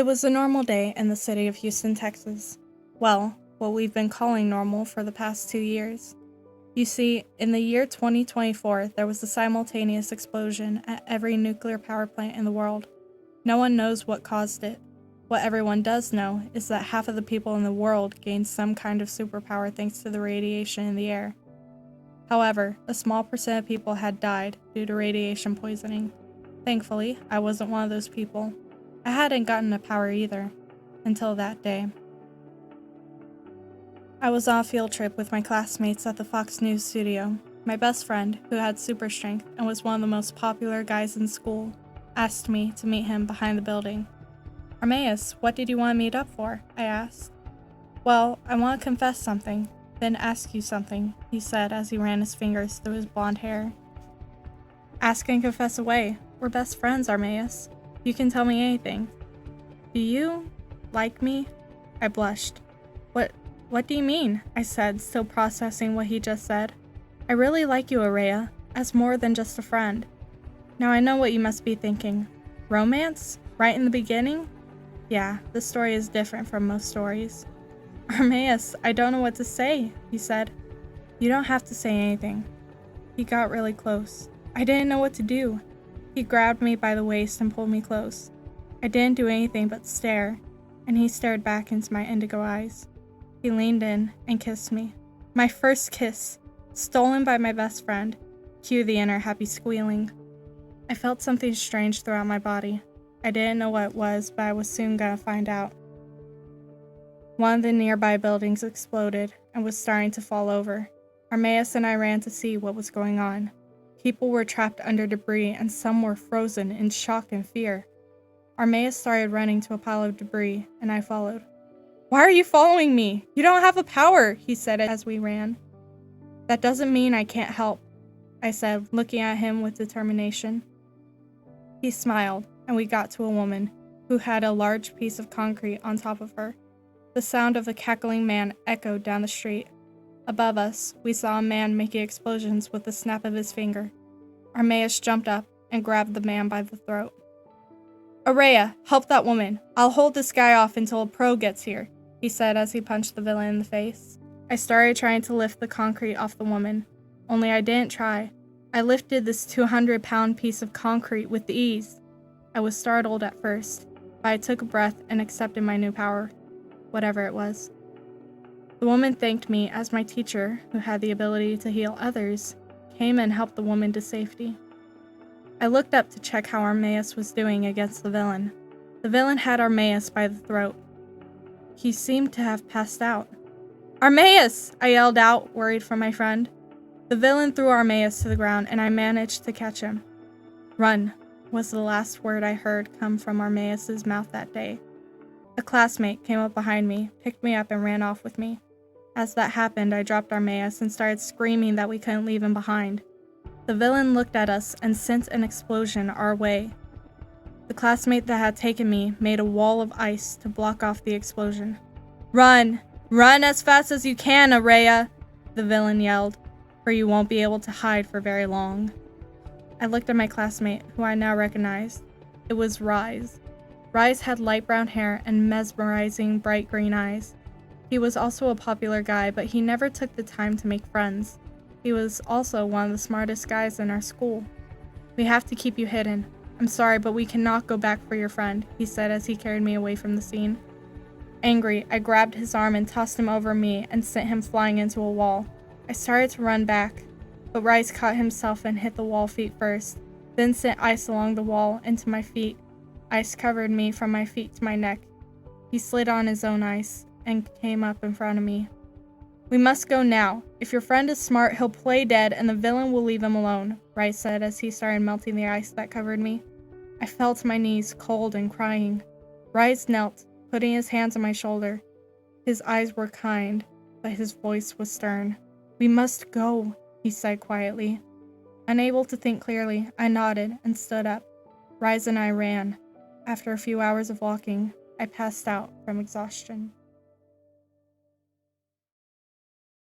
It was a normal day in the city of Houston, Texas. Well, what we've been calling normal for the past 2 years. You see, in the year 2024, there was a simultaneous explosion at every nuclear power plant in the world. No one knows what caused it. What everyone does know is that half of the people in the world gained some kind of superpower thanks to the radiation in the air. However, a small percent of people had died due to radiation poisoning. Thankfully, I wasn't one of those people. I hadn't gotten a power either, until that day. I was on a field trip with my classmates at the Fox News studio. My best friend, who had super strength and was one of the most popular guys in school, asked me to meet him behind the building. "Armaeus, what did you want to meet up for?" I asked. "Well, I want to confess something, then ask you something," he said as he ran his fingers through his blonde hair. "Ask and confess away. We're best friends, Armaeus. You can tell me anything." "Do you like me?" I blushed. What do you mean?" I said, still processing what he just said. "I really like you, Araea, as more than just a friend." Now I know what you must be thinking. Romance? Right in the beginning? Yeah, this story is different from most stories. "Armaeus, I don't know what to say," he said. "You don't have to say anything." He got really close. I didn't know what to do. He grabbed me by the waist and pulled me close. I didn't do anything but stare, and he stared back into my indigo eyes. He leaned in and kissed me. My first kiss, stolen by my best friend. Cue the inner happy squealing. I felt something strange throughout my body. I didn't know what it was, but I was soon gonna find out. One of the nearby buildings exploded and was starting to fall over. Armaeus and I ran to see what was going on. People were trapped under debris and some were frozen in shock and fear. Armaeus started running to a pile of debris, and I followed. "Why are you following me? You don't have a power," he said as we ran. "That doesn't mean I can't help," I said, looking at him with determination. He smiled, and we got to a woman who had a large piece of concrete on top of her. The sound of a cackling man echoed down the street. Above us, we saw a man making explosions with the snap of his finger. Armaeus jumped up and grabbed the man by the throat. "Araea, help that woman. I'll hold this guy off until a pro gets here," he said as he punched the villain in the face. I started trying to lift the concrete off the woman, only I didn't try. I lifted this 200-pound piece of concrete with ease. I was startled at first, but I took a breath and accepted my new power, whatever it was. The woman thanked me as my teacher, who had the ability to heal others, came and helped the woman to safety. I looked up to check how Armaeus was doing against the villain. The villain had Armaeus by the throat. He seemed to have passed out. "Armaeus!" I yelled out, worried for my friend. The villain threw Armaeus to the ground, and I managed to catch him. "Run," was the last word I heard come from Armaeus' mouth that day. A classmate came up behind me, picked me up, and ran off with me. As that happened, I dropped Armaeus and started screaming that we couldn't leave him behind. The villain looked at us and sent an explosion our way. The classmate that had taken me made a wall of ice to block off the explosion. "Run! Run as fast as you can, Araea!" the villain yelled, "for you won't be able to hide for very long." I looked at my classmate, who I now recognized. It was Rise. Rise had light brown hair and mesmerizing bright green eyes. He was also a popular guy, but he never took the time to make friends. He was also one of the smartest guys in our school. "We have to keep you hidden. I'm sorry, but we cannot go back for your friend," he said as he carried me away from the scene. Angry, I grabbed his arm and tossed him over me and sent him flying into a wall. I started to run back, but Rice caught himself and hit the wall feet first, then sent ice along the wall into my feet. Ice covered me from my feet to my neck. He slid on his own ice and came up in front of me. "We must go now. If your friend is smart, he'll play dead and the villain will leave him alone," Rice said as he started melting the ice that covered me. I fell to my knees, cold and crying. Rice knelt, putting his hands on my shoulder. His eyes were kind, but his voice was stern. "We must go," he said quietly. Unable to think clearly, I nodded and stood up. Rice and I ran. After a few hours of walking, I passed out from exhaustion.